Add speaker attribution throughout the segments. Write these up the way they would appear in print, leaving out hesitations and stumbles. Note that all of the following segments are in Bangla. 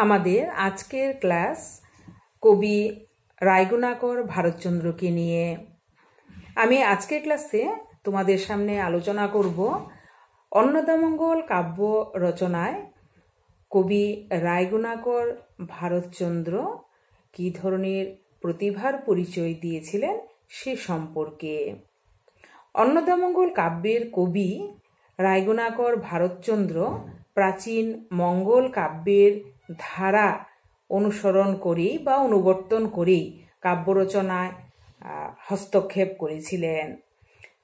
Speaker 1: আমাদের আজকের ক্লাস কবি রায়গুণাকর ভারতচন্দ্রকে নিয়ে। আমি আজকের ক্লাসে তোমাদের সামনে আলোচনা করব অন্নদামঙ্গল কাব্য রচনায় কবি রায়গুণাকর ভারতচন্দ্র কী ধরনের প্রতিভার পরিচয় দিয়েছিলেন সে সম্পর্কে। অন্নদামঙ্গল কাব্যের কবি রায়গুণাকর ভারতচন্দ্র প্রাচীন মঙ্গল কাব্যের ধারা অনুসরণ করেই বা অনুবর্তন করেই কাব্য রচনায় হস্তক্ষেপ করেছিলেন।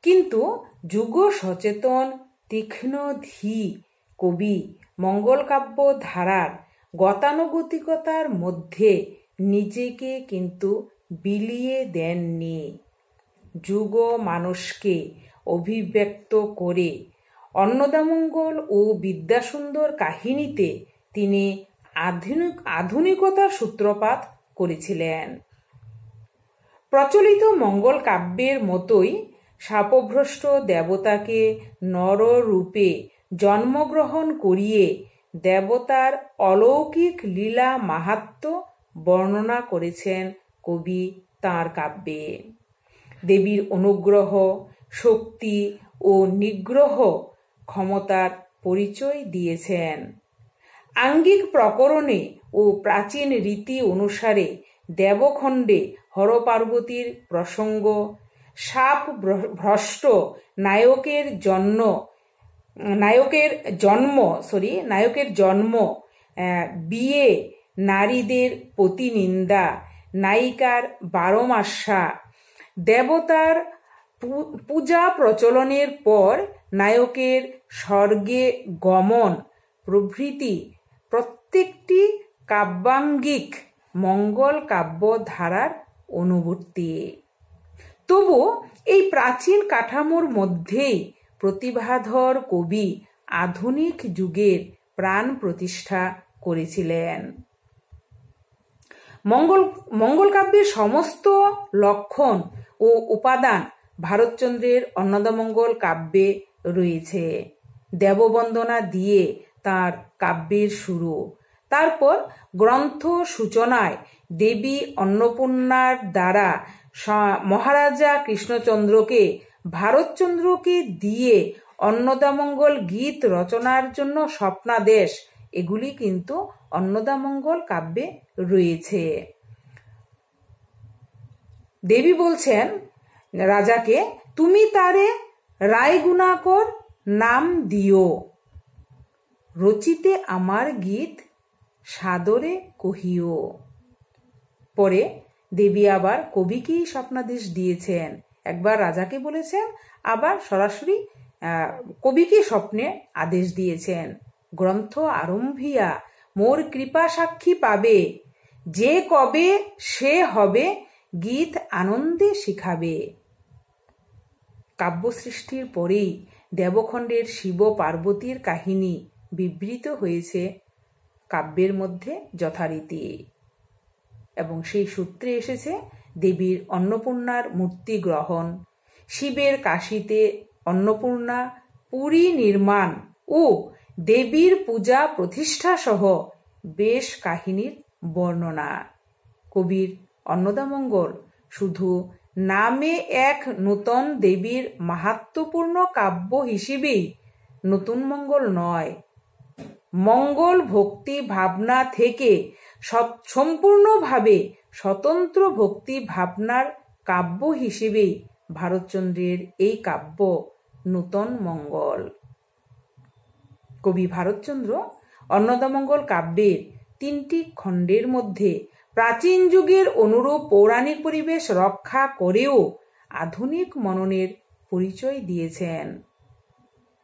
Speaker 1: কিন্তু যুগ সচেতন তীক্ষ্ণ ধী কবি মঙ্গল কাব্য ধারার গতানুগতিকতার মধ্যে নিজেকে কিন্তু বিলিয়ে দেননি। যুগ মানুষকে অভিব্যক্ত করে অন্নদামঙ্গল ও বিদ্যাসুন্দর কাহিনীতে তিনি আধুনিকতার সূত্রপাত করেছিলেন। প্রচলিত মঙ্গল কাব্যের মতোই শাপভ্রষ্ট দেবতাকে নররূপে জন্মগ্রহণ করিয়ে দেবতার অলৌকিক লীলা মাহাত্ম্য বর্ণনা করেছেন কবি তাঁর কাব্যে। দেবীর অনুগ্রহ, শক্তি ও নিগ্রহ ক্ষমতার পরিচয় দিয়েছেন। আঙ্গিক প্রকরণে ও প্রাচীন রীতি অনুসারে দেবখণ্ডে হরপার্বতীর প্রসঙ্গ, শাপ ভ্রষ্ট নায়কের জন্ম, বিয়ে, নারীদের প্রতিনিন্দা, নায়িকার বারোমাসা, দেবতার পূজা প্রচলনের পর নায়কের স্বর্গে গমন প্রভৃতি প্রত্যেকটি কাব্যাঙ্গিক মঙ্গল কাব্য ধারার অনুবর্তী। তবু এই প্রাচীন কাঠামোর মধ্যেই প্রতিভাধর কবি আধুনিক যুগের প্রাণ প্রতিষ্ঠা করেছিলেন। মঙ্গল কাব্যের সমস্ত লক্ষণ ও উপাদান ভারতচন্দ্রের অন্নদামঙ্গল কাব্যে রয়েছে। দেববন্দনা দিয়ে তাঁর কাব্যের শুরু। তারপর গ্রন্থ সূচনায় দেবী অন্নপূর্ণার দ্বারা মহারাজা কৃষ্ণচন্দ্রকে ভারতচন্দ্রকে দিয়ে অন্নদামঙ্গল গীত রচনার জন্য স্বপ্নাদেশ, এগুলি কিন্তু অন্নদামঙ্গল কাব্যে রয়েছে। দেবী বলছেন রাজাকে, তুমি তারে রায়গুণাকর নাম দিও, রচিতে আমার গীত সাদরে কহিও। পরে দেবী আবার কবিকেই স্বপ্নাদেশ দিয়েছেন। একবার রাজাকে বলেছেন, আবার সরাসরি কবিকে স্বপ্নে আদেশ দিয়েছেন। গ্রন্থ আরম্ভিয়া মোর কৃপা সাক্ষী পাবে, যে কবে সে হবে গীত আনন্দে শিখাবে। কাব্য সৃষ্টির পরেই দেবখণ্ডের শিব পার্বতীর কাহিনী বিবৃত হয়েছে কাব্যের মধ্যে যথারীতি, এবং সেই সূত্রে এসেছে দেবীর অন্নপূর্ণার মূর্তি গ্রহণ, শিবের কাশীতে অন্নপূর্ণা পুরী নির্মাণ ও দেবীর পূজা প্রতিষ্ঠা সহ বেশ কাহিনীর বর্ণনা। কবির অন্নদামঙ্গল শুধু নামে এক নূতন দেবীর মাহাত্ম্যপূর্ণ কাব্য হিসেবেই নতুন মঙ্গল নয়, মঙ্গল ভক্তি ভাবনা থেকে সম্পূর্ণভাবে স্বতন্ত্র ভক্তি ভাবনার কাব্য হিসেবেই ভারতচন্দ্রের এই কাব্য নূতন মঙ্গল। কবি ভারতচন্দ্র অন্নদামঙ্গল কাব্যের 3টি খণ্ডের মধ্যে প্রাচীন যুগের অনুরূপ পৌরাণিক পরিবেশ রক্ষা করেও আধুনিক মননের পরিচয় দিয়েছেন।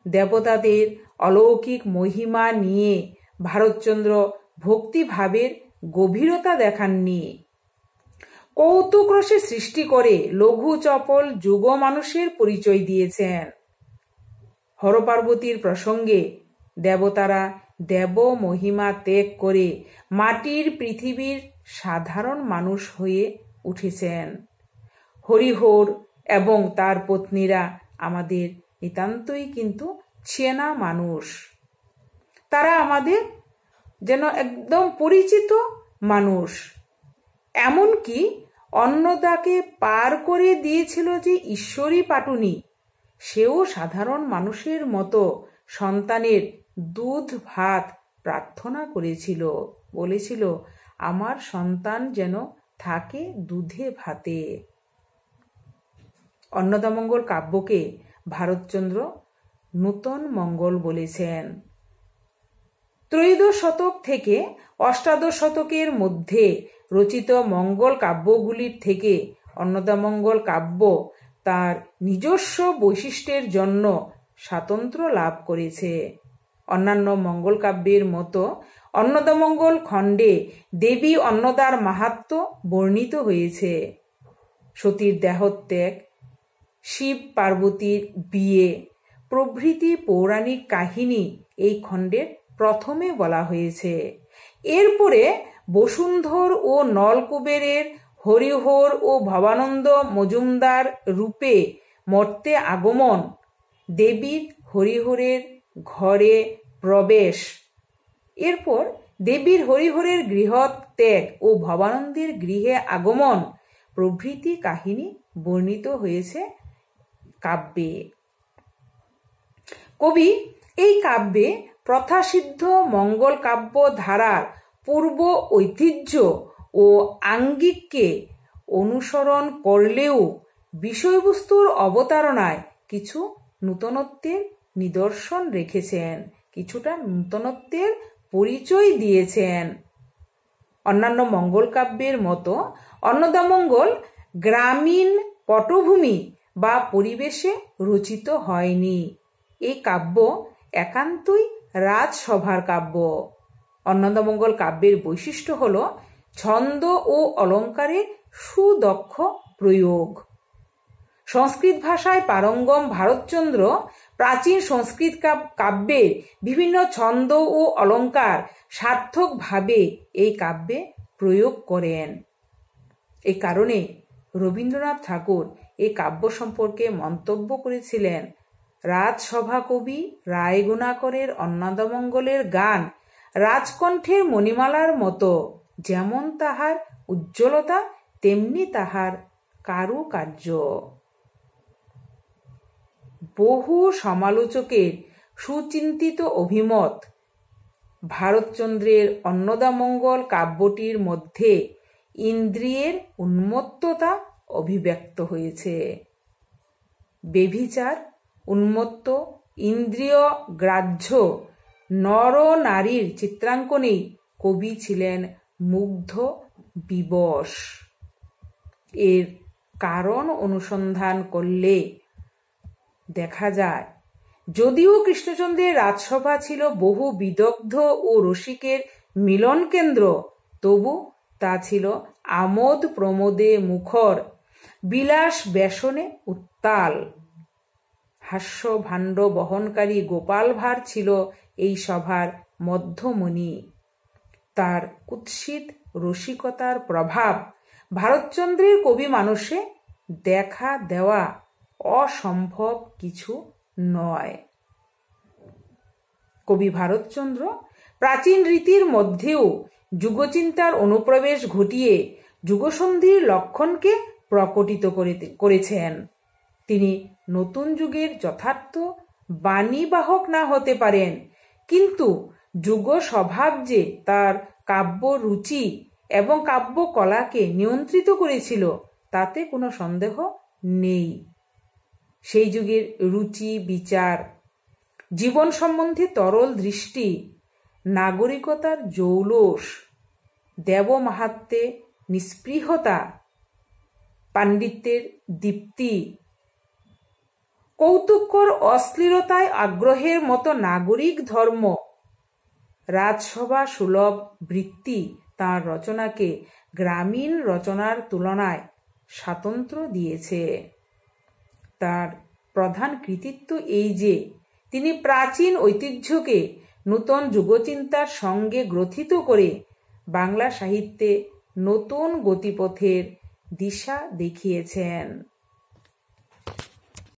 Speaker 1: দেবতাদের অলৌকিক মহিমা নিয়ে ভারতচন্দ্র ভক্তিভাবের গভীরতা দেখাননি। কৌতুক রসে সৃষ্টি করে লঘু চপল যুগ মানুষের পরিচয় দিয়েছেন। হরপার্বতীর প্রসঙ্গে দেবতারা দেব মহিমা ত্যাগ করে মাটির পৃথিবীর সাধারণ মানুষ হয়ে উঠেছেন। হরিহর এবং তার পত্নীরা আমাদের নিতান্তই কিন্তু চেনা মানুষ। তারা আমাদের যেন একদম পরিচিত মানুষ। এমনকি অন্নদাকে পার করে দিয়েছিল যে ঈশ্বরী পাটুনি, সেও সাধারণ মানুষের মতো সন্তানের দুধ ভাত প্রার্থনা করেছিল, বলেছিল আমার সন্তান যেন থাকে দুধে ভাতে। অন্নদামঙ্গল কাব্যকে ভারতচন্দ্র নূতন মঙ্গল বলেছেন। ত্রয়োদশ শতক থেকে অষ্টাদশ শতকের মধ্যে রচিত মঙ্গল কাব্যগুলির থেকে অন্নদামঙ্গল কাব্য তার নিজস্ব বৈশিষ্ট্যের জন্য স্বাতন্ত্র্য লাভ করেছে। অন্যান্য মঙ্গল কাব্যের মতো অন্নদামঙ্গল খণ্ডে দেবী অন্নদার মাহাত্ম্য বর্ণিত হয়েছে। সতীর দেহত্যাগ, শিব পার্বতীর বিয়ে প্রভৃতি পৌরাণিক কাহিনী এই খণ্ডের প্রথমে বলা হয়েছে। এরপরে বসুন্ধর ও নলকুবেরের হরিহর ও ভবানন্দ মজুমদার রূপে মর্তে আগমন, দেবীর হরিহরের ঘরে প্রবেশ, এরপর দেবীর হরিহরের গৃহত্যাগ ও ভবানন্দের গৃহে আগমন প্রভৃতি কাহিনী বর্ণিত হয়েছে কাব্যে। কবি এই কাব্যে প্রথাসিদ্ধ মঙ্গল কাব্য ধারার পূর্ব ঐতিহ্য ও আঙ্গিককে অনুসরণ করলেও বিষয়বস্তুর অবতারণায় কিছু নূতনত্বের নিদর্শন রেখেছেন, কিছুটা নূতনত্বের পরিচয় দিয়েছেন। অন্যান্য মঙ্গল কাব্যের মতো অন্নদামঙ্গল গ্রামীণ পটভূমি বা পরিবেশে রচিত হয়নি। এই কাব্য একান্তই রাজসভার কাব্য। অন্নদামঙ্গল কাব্যের বৈশিষ্ট্য হল ছন্দ ও অলঙ্কারের সুদক্ষ প্রয়োগ। সংস্কৃত ভাষায় পারঙ্গম ভারতচন্দ্র প্রাচীন সংস্কৃত কাব্যের বিভিন্ন ছন্দ ও অলঙ্কার সার্থকভাবে এই কাব্যে প্রয়োগ করেন। এই কারণে রবীন্দ্রনাথ ঠাকুর এই কাব্য সম্পর্কে মন্তব্য করেছিলেন, রাজসভা কবি রায়গুণাকরের অন্নদামঙ্গলের গান রাজকণ্ঠের মণিমালার মতো, যেমন তাহার উজ্জ্বলতা তেমনি তাহার কারুকার্য। বহু সমালোচকের সুচিন্তিত অভিমত, ভারতচন্দ্রের অন্নদামঙ্গল কাব্যটির মধ্যে ইন্দ্রিয়ের উন্মত্ততা অভিব্যক্ত হয়েছে। বেভিচার উন্মত্ত ইন্দ্রিয় গ্রাহ্য নর নারীর চিত্রাঙ্কনেই কবি ছিলেন মুগ্ধ বিবশ। এর কারণ অনুসন্ধান করলে দেখা যায়, যদিও কৃষ্ণচন্দ্রের রাজসভা ছিল বহু বিদগ্ধ ও রসিকের মিলন কেন্দ্র, তবু তা ছিল আমোদ প্রমোদে মুখর, বিলাস ব্যসনে উত্তাল। হাস্য ভাণ্ড বহনকারী গোপাল ভাঁড় ছিল এই সভার মধ্যমণি। তার কুৎসিত রসিকতার প্রভাব ভারতচন্দ্রের কবি মানসে দেখা দেওয়া অসম্ভব কিছু নয়। কবি ভারতচন্দ্র প্রাচীন রীতির মধ্যেও যুগচিন্তার অনুপ্রবেশ ঘটিয়ে যুগসন্ধির লক্ষণকে প্রকটিত করেছেন। তিনি নতুন যুগের যথার্থ বাণীবাহক না হতে পারেন, কিন্তু যুগ স্বভাব যে তার কাব্য রুচি এবং কাব্য কলাকে নিয়ন্ত্রিত করেছিল তাতে কোনো সন্দেহ নেই। সেই যুগের রুচি বিচার, জীবন সম্বন্ধে তরল দৃষ্টি, নাগরিকতার জৌলস, দেবমাহাত্ম্যে নিস্পৃহতা, পাণ্ডিত্যের দীপ্তি, কৌতুককর অশ্লীলতায় আগ্রহের মতো নাগরিক ধর্ম, রাজসভা সুলভ বৃত্তি তাঁর রচনাকে গ্রামীণ রচনার তুলনায় স্বাতন্ত্র্য দিয়েছে। তার প্রধান কৃতিত্ব এই যে তিনি প্রাচীন ঐতিহ্যকে নূতন যুগচিন্তার সঙ্গে গ্রথিত করে বাংলা সাহিত্যে নতুন গতিপথের দিশা দেখিয়েছেন।